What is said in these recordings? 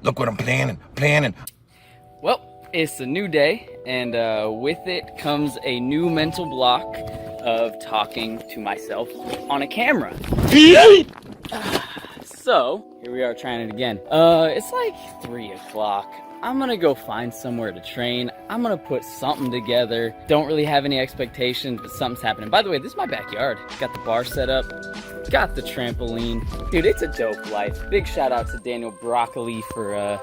Look what I'm planning. Well, it's a new day, and with it comes a new mental block of talking to myself on a camera. So, here we are trying it again. It's like 3 o'clock. I'm gonna go find somewhere to train. I'm gonna put something together. Don't really have any expectations, but something's happening. By the way, this is my backyard. Got the bar set up, got the trampoline. Dude, it's a dope life. Big shout out to Daniel Broccoli for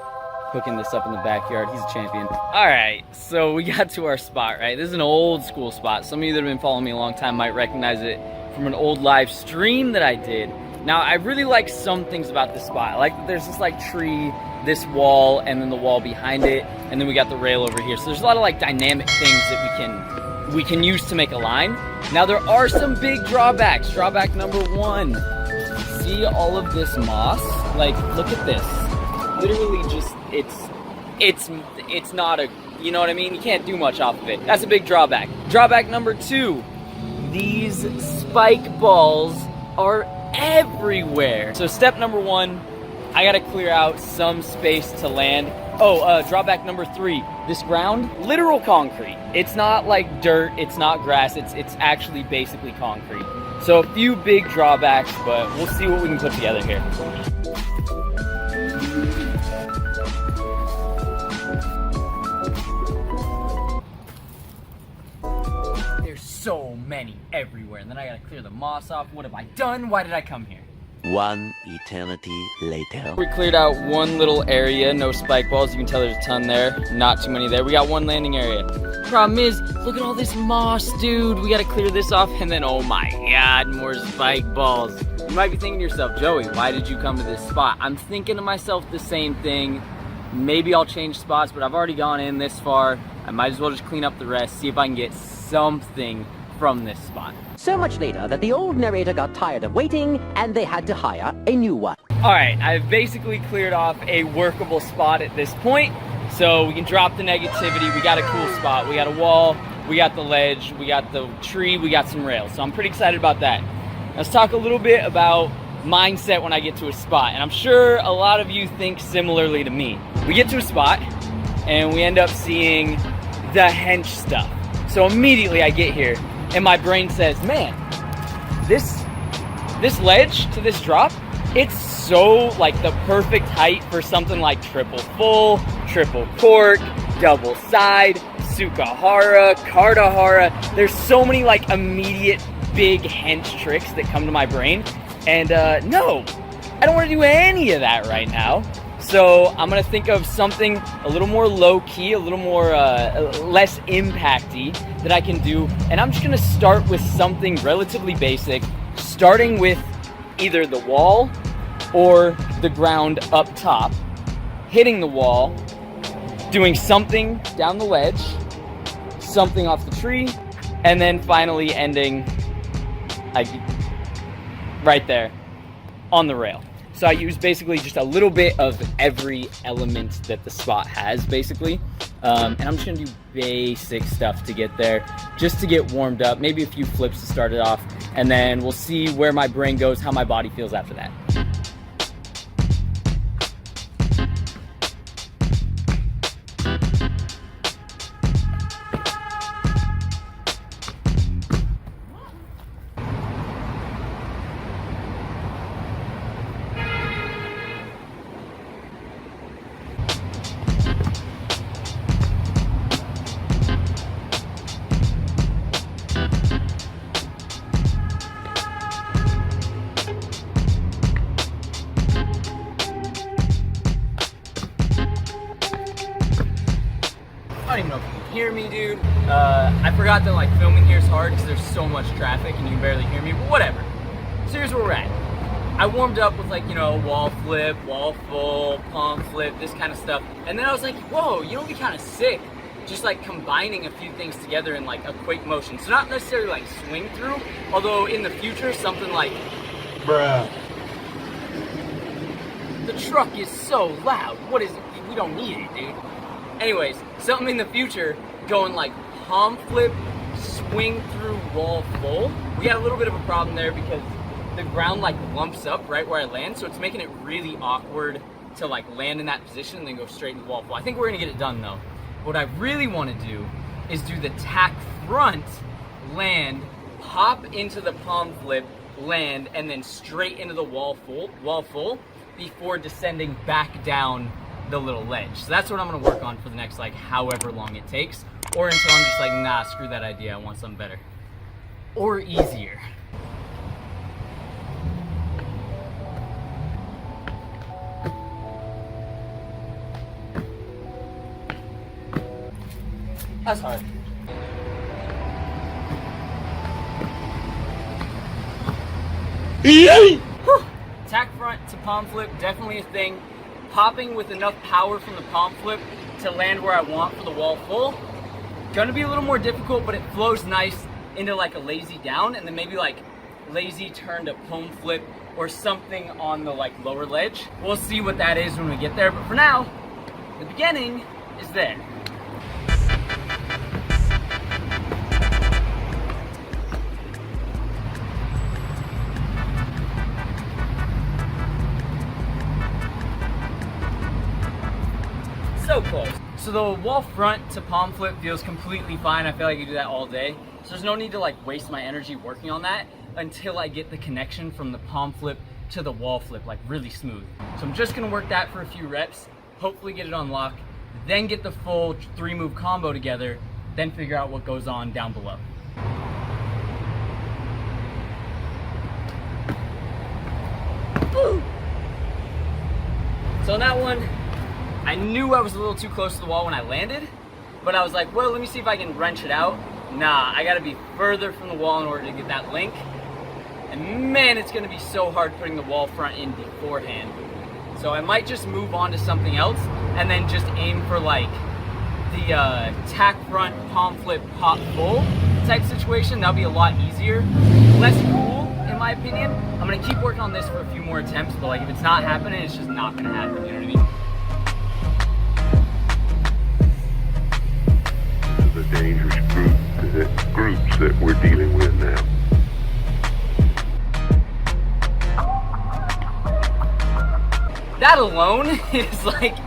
hooking this up in the backyard. He's a champion. All right, so we got to our spot, right? This is an old school spot. Some of you that have been following me a long time might recognize it from an old live stream that I did. Now, I really like some things about this spot. I like that there's this like tree, this wall, and then the wall behind it, and then we got the rail over here. So there's a lot of like dynamic things that we can use to make a line. Now there are some big drawbacks. Drawback number 1, see all of this moss? Like, look at this. Literally just, it's not a, you know what I mean? You can't do much off of it. That's a big drawback. Drawback number 2, these spike balls are everywhere. So step number 1, I gotta clear out some space to land. Oh, drawback number 3, this ground, literal concrete. It's not like dirt, it's not grass, it's actually basically concrete. So a few big drawbacks, but we'll see what we can put together here. There's so many everywhere, and then I gotta clear the moss off. What have I done? Why did I come here? One eternity later. We cleared out one little area, no spike balls. You can tell there's a ton there, not too many there. We got one landing area. Problem is, look at all this moss, dude. We gotta clear this off, and then, oh my God, more spike balls. You might be thinking to yourself, Joey, why did you come to this spot? I'm thinking to myself the same thing. Maybe I'll change spots, but I've already gone in this far. I might as well just clean up the rest, see if I can get something from this spot. So much later that the old narrator got tired of waiting and they had to hire a new one. All right, I've basically cleared off a workable spot at this point, so we can drop the negativity. We got a cool spot. We got a wall, we got the ledge, we got the tree, we got some rails. So I'm pretty excited about that. Let's talk a little bit about mindset when I get to a spot. And I'm sure a lot of you think similarly to me. We get to a spot and we end up seeing the hench stuff. So immediately I get here and my brain says, man, this ledge to this drop, it's so like the perfect height for something like triple full, triple cork, double side, Sukahara, Kardahara. There's so many like immediate big hench tricks that come to my brain. And no, I don't want to do any of that right now. So I'm gonna think of something a little more low-key, a little more less impacty that I can do. And I'm just gonna start with something relatively basic, starting with either the wall or the ground up top, hitting the wall, doing something down the ledge, something off the tree, and then finally ending right there on the rail. So I use basically just a little bit of every element that the spot has, basically. And I'm just gonna do basic stuff to get there, just to get warmed up, maybe a few flips to start it off, and then we'll see where my brain goes, how my body feels after that. I don't even know if you can hear me, dude. I forgot that like filming here is hard because there's so much traffic and you can barely hear me, but whatever. So here's where we're at. I warmed up with like, you know, wall flip, wall full, palm flip, this kind of stuff. And then I was like, whoa, you know what'd be kind of sick? Just like combining a few things together in like a quick motion. So not necessarily like swing through, although in the future, something like, bruh. The truck is so loud. What is it? We don't need it, dude. Anyways, something in the future, going like palm flip, swing through wall full. We got a little bit of a problem there because the ground like lumps up right where I land, so it's making it really awkward to like land in that position and then go straight into the wall fall. I think we're gonna get it done though. What I really wanna do is do the tack front, land, hop into the palm flip, land, and then straight into the wall full before descending back down the little ledge. So that's what I'm gonna work on for the next like however long it takes, or until I'm just like, nah, screw that idea, I want something better. Or easier. That's hard. Tack front to palm flip, definitely a thing. Popping with enough power from the palm flip to land where I want for the wall full. Gonna be a little more difficult, but it flows nice into like a lazy down, and then maybe like lazy turn to palm flip or something on the like lower ledge. We'll see what that is when we get there, but for now, the beginning is there. So close. So the wall front to palm flip feels completely fine. I feel like I can do that all day. So there's no need to like waste my energy working on that until I get the connection from the palm flip to the wall flip like really smooth. So I'm just gonna work that for a few reps, hopefully get it on lock, then get the full 3-move combo together, then figure out what goes on down below. Woo! So on that one, I knew I was a little too close to the wall when I landed, but I was like, well, let me see if I can wrench it out. Nah, I gotta be further from the wall in order to get that link. And man, it's gonna be so hard putting the wall front in beforehand. So I might just move on to something else and then just aim for like the tack front, palm flip, pop full type situation. That'll be a lot easier, less cool in my opinion. I'm gonna keep working on this for a few more attempts, but like if it's not happening, it's just not gonna happen, you know what I mean? The dangerous groups that we're dealing with now. That alone is like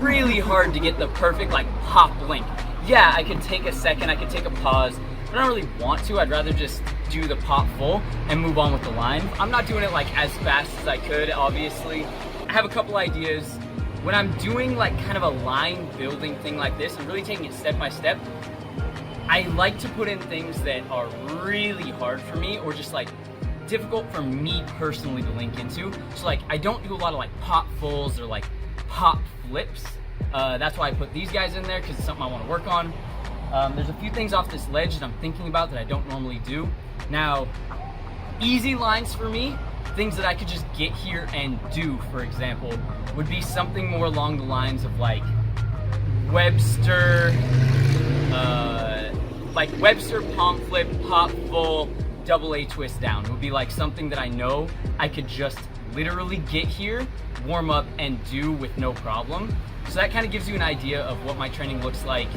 really hard to get the perfect like pop link. Yeah, I could take a second, I could take a pause, but I don't really want to. I'd rather just do the pop full and move on with the line. I'm not doing it like as fast as I could, obviously. I have a couple ideas. When I'm doing like kind of a line building thing like this, I'm really taking it step by step. I like to put in things that are really hard for me or just like difficult for me personally to link into. So like I don't do a lot of like pop fulls or like pop flips. That's why I put these guys in there because it's something I want to work on. There's a few things off this ledge that I'm thinking about that I don't normally do. Now, easy lines for me, things that I could just get here and do, for example, would be something more along the lines of like Webster palm flip, pop full, double A twist down. Would be like something that I know I could just literally get here, warm up, and do with no problem. So that kind of gives you an idea of what my training looks like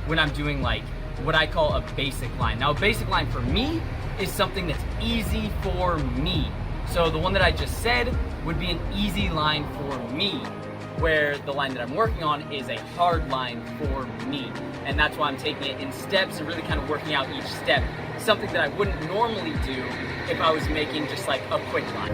when I'm doing like what I call a basic line. Now a basic line for me is something that's easy for me. So the one that I just said would be an easy line for me, where the line that I'm working on is a hard line for me. And that's why I'm taking it in steps and really kind of working out each step. Something that I wouldn't normally do if I was making just like a quick line.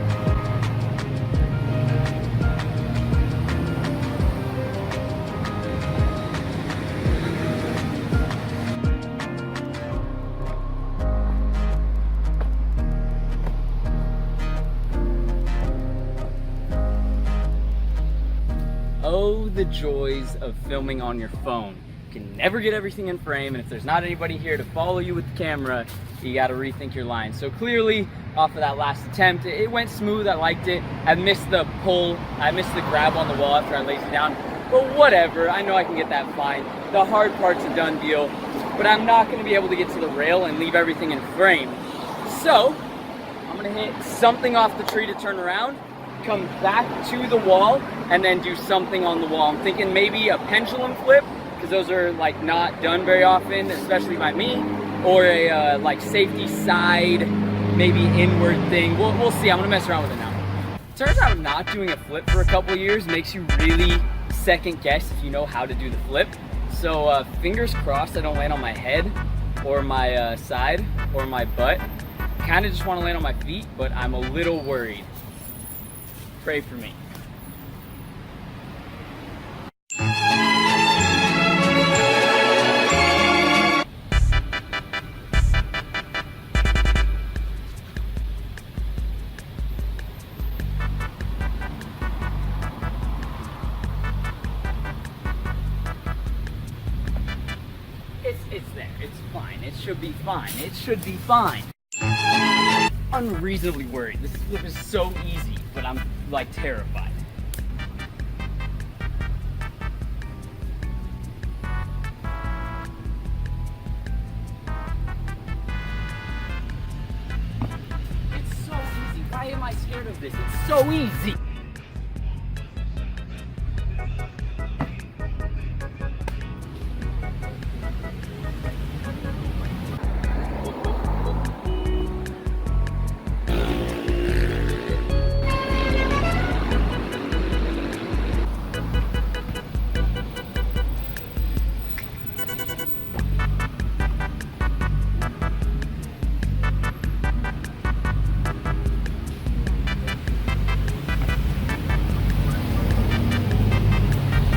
Oh, the joys of filming on your phone. You can never get everything in frame, and if there's not anybody here to follow you with the camera, you gotta rethink your lines. So clearly, off of that last attempt, it went smooth, I liked it. I missed the pull, I missed the grab on the wall after I laid it down, but whatever, I know I can get that fine. The hard part's a done deal, but I'm not gonna be able to get to the rail and leave everything in frame. So, I'm gonna hit something off the tree to turn around, come back to the wall, and then do something on the wall. I'm thinking maybe a pendulum flip, because those are like not done very often, especially by me, or a like safety side, maybe inward thing. We'll see. I'm gonna mess around with it now. Turns out not doing a flip for a couple years makes you really second guess if you know how to do the flip. So fingers crossed I don't land on my head or my side or my butt. Kind of just want to land on my feet, but I'm a little worried. Pray for me. It's there. It's fine. It should be fine. It should be fine. Unreasonably worried. This flip is so easy, but I'm like terrified. It's so easy. Why am I scared of this? It's so easy.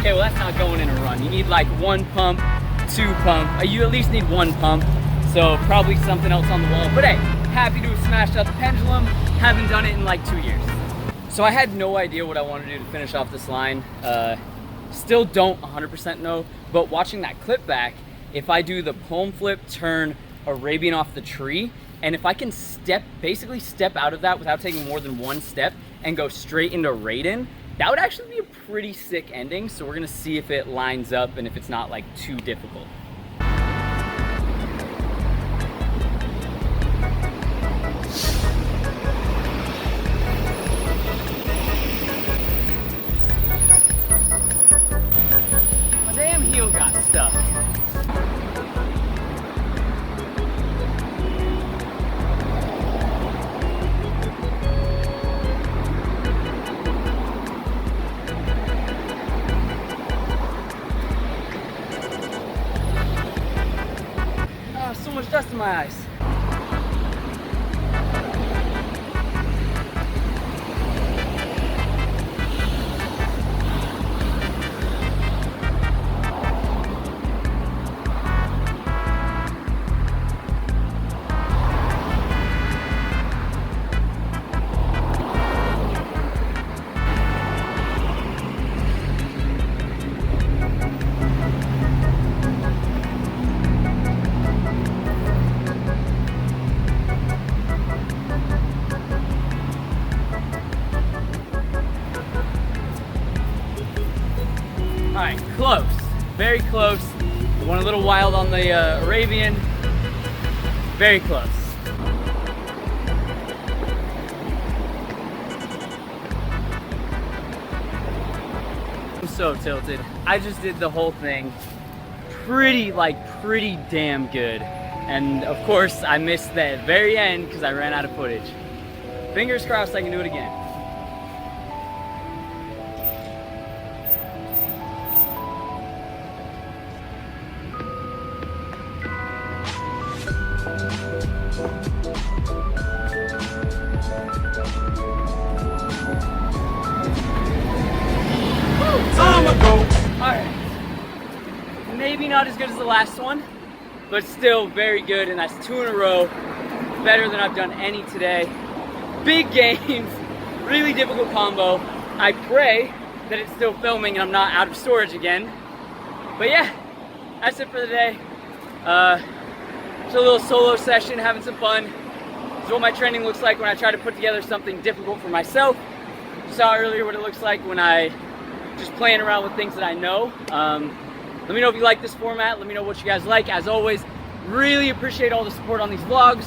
Okay, well that's not going in a run. You need like 1 pump, 2 pump. You at least need 1 pump. So probably something else on the wall. But hey, happy to have smashed out the pendulum. Haven't done it in like 2 years. So I had no idea what I wanted to do to finish off this line. Still don't 100% know, but watching that clip back, if I do the palm flip, turn Arabian off the tree, and if I can basically step out of that without taking more than 1 step and go straight into Raiden, that would actually be a pretty sick ending. So we're gonna see if it lines up and if it's not like too difficult. My damn heel got stuck. So much dust in my eyes. All right, close, very close. Went a little wild on the Arabian, very close. I'm so tilted. I just did the whole thing pretty damn good. And of course I missed that very end because I ran out of footage. Fingers crossed I can do it again. Alright, maybe not as good as the last one, but still very good, and that's 2 in a row, better than I've done any today. Big gains, really difficult combo. I pray that it's still filming and I'm not out of storage again. But yeah, that's it for the day. It's a little solo session, having some fun. This is what my training looks like when I try to put together something difficult for myself. You saw earlier what it looks like when I just playing around with things that I know. Let me know if you like this format. Let me know what you guys like. As always, really appreciate all the support on these vlogs.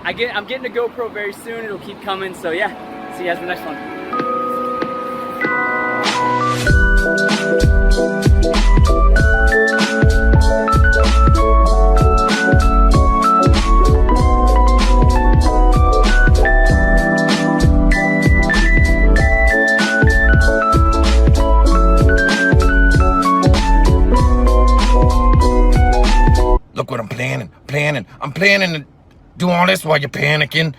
I'm getting a GoPro very soon. It'll keep coming. So yeah, see you guys in the next one. look what I'm planning. I'm planning to do all this while you're panicking.